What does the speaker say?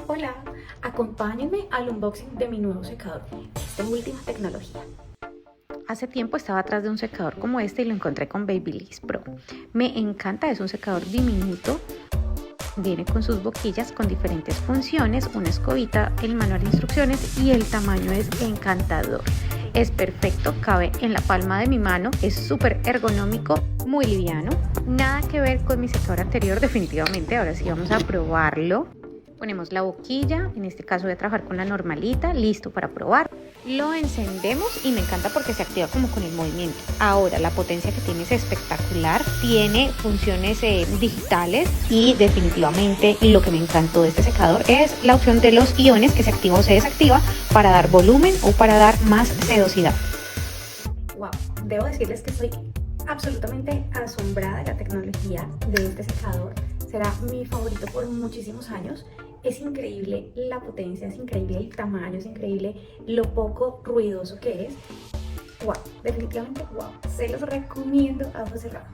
Hola, acompáñenme al unboxing de mi nuevo secador. Es de última tecnología. Hace tiempo estaba atrás de un secador como este y lo encontré con Babyliss Pro. Me encanta, es un secador diminuto. Viene con sus boquillas con diferentes funciones, una escobita, el manual de instrucciones y el tamaño es encantador. Es perfecto, cabe en la palma de mi mano, es súper ergonómico, muy liviano. Nada que ver con mi secador anterior definitivamente, ahora sí vamos a probarlo. Ponemos la boquilla, en este caso voy a trabajar con la normalita, listo para probar. Lo encendemos y me encanta porque se activa como con el movimiento. Ahora la potencia que tiene es espectacular, tiene funciones digitales y definitivamente lo que me encantó de este secador es la opción de los iones que se activa o se desactiva para dar volumen o para dar más sedosidad. Wow, debo decirles que estoy absolutamente asombrada de la tecnología de este secador. Será mi favorito por muchísimos años. Es increíble la potencia, es increíble el tamaño, es increíble lo poco ruidoso que es. Wow, definitivamente wow. Se los recomiendo a ojos cerrados.